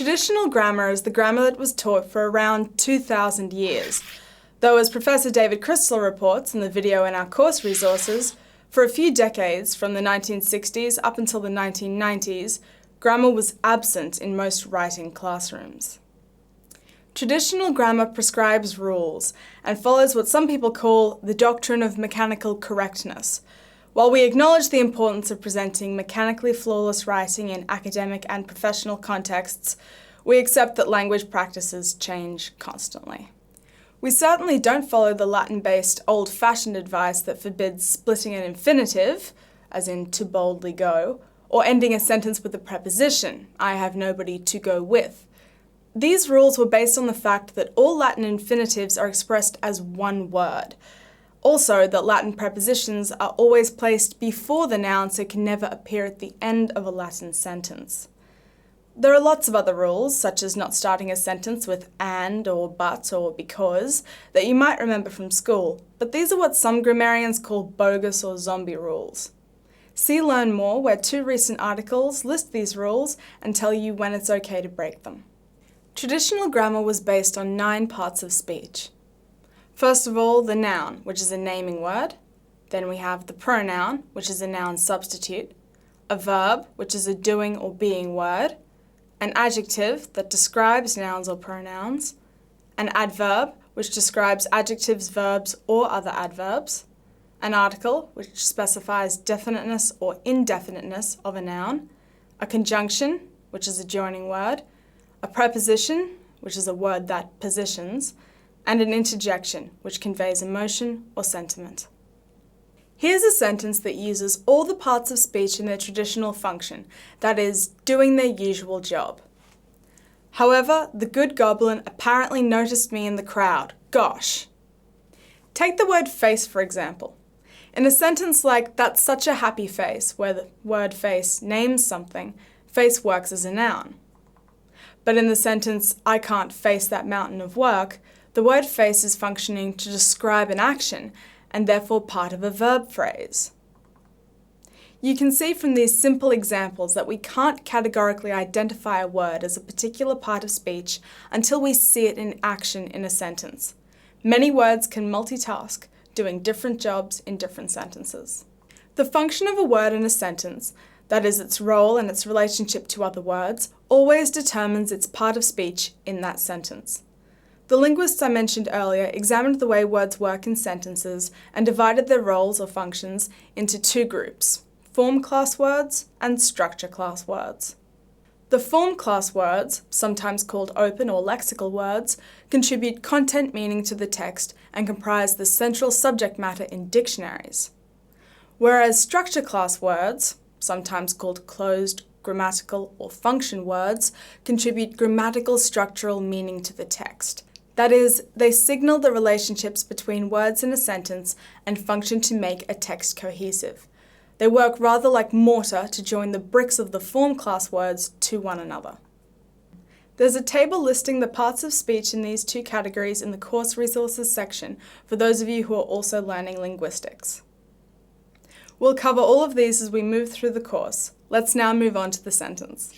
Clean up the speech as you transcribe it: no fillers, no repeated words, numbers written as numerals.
Traditional grammar is the grammar that was taught for around 2,000 years, though as Professor David Crystal reports in the video in our course resources, for a few decades, from the 1960s up until the 1990s, grammar was absent in most writing classrooms. Traditional grammar prescribes rules and follows what some people call the doctrine of mechanical correctness. While we acknowledge the importance of presenting mechanically flawless writing in academic and professional contexts, we accept that language practices change constantly. We certainly don't follow the Latin-based old-fashioned advice that forbids splitting an infinitive, as in to boldly go, or ending a sentence with a preposition, I have nobody to go with. These rules were based on the fact that all Latin infinitives are expressed as one word. Also, that Latin prepositions are always placed before the noun so can never appear at the end of a Latin sentence. There are lots of other rules, such as not starting a sentence with and or but or because, that you might remember from school, but these are what some grammarians call bogus or zombie rules. See Learn More, where 2 recent articles list these rules and tell you when it's okay to break them. Traditional grammar was based on 9 parts of speech. First of all, the noun, which is a naming word. Then we have the pronoun, which is a noun substitute. A verb, which is a doing or being word. An adjective that describes nouns or pronouns. An adverb, which describes adjectives, verbs, or other adverbs. An article, which specifies definiteness or indefiniteness of a noun. A conjunction, which is a joining word. A preposition, which is a word that positions. And an interjection, which conveys emotion or sentiment. Here's a sentence that uses all the parts of speech in their traditional function, that is, doing their usual job. However, the good goblin apparently noticed me in the crowd. Gosh! Take the word face, for example. In a sentence like, that's such a happy face, where the word face names something, face works as a noun. But in the sentence, I can't face that mountain of work, the word face is functioning to describe an action and therefore part of a verb phrase. You can see from these simple examples that we can't categorically identify a word as a particular part of speech until we see it in action in a sentence. Many words can multitask, doing different jobs in different sentences. The function of a word in a sentence, that is its role and its relationship to other words, always determines its part of speech in that sentence. The linguists I mentioned earlier examined the way words work in sentences and divided their roles or functions into 2 groups, form class words and structure class words. The form class words, sometimes called open or lexical words, contribute content meaning to the text and comprise the central subject matter in dictionaries. Whereas structure class words, sometimes called closed, grammatical, or function words, contribute grammatical structural meaning to the text. That is, they signal the relationships between words in a sentence and function to make a text cohesive. They work rather like mortar to join the bricks of the form class words to one another. There's a table listing the parts of speech in these 2 categories in the course resources section for those of you who are also learning linguistics. We'll cover all of these as we move through the course. Let's now move on to the sentence.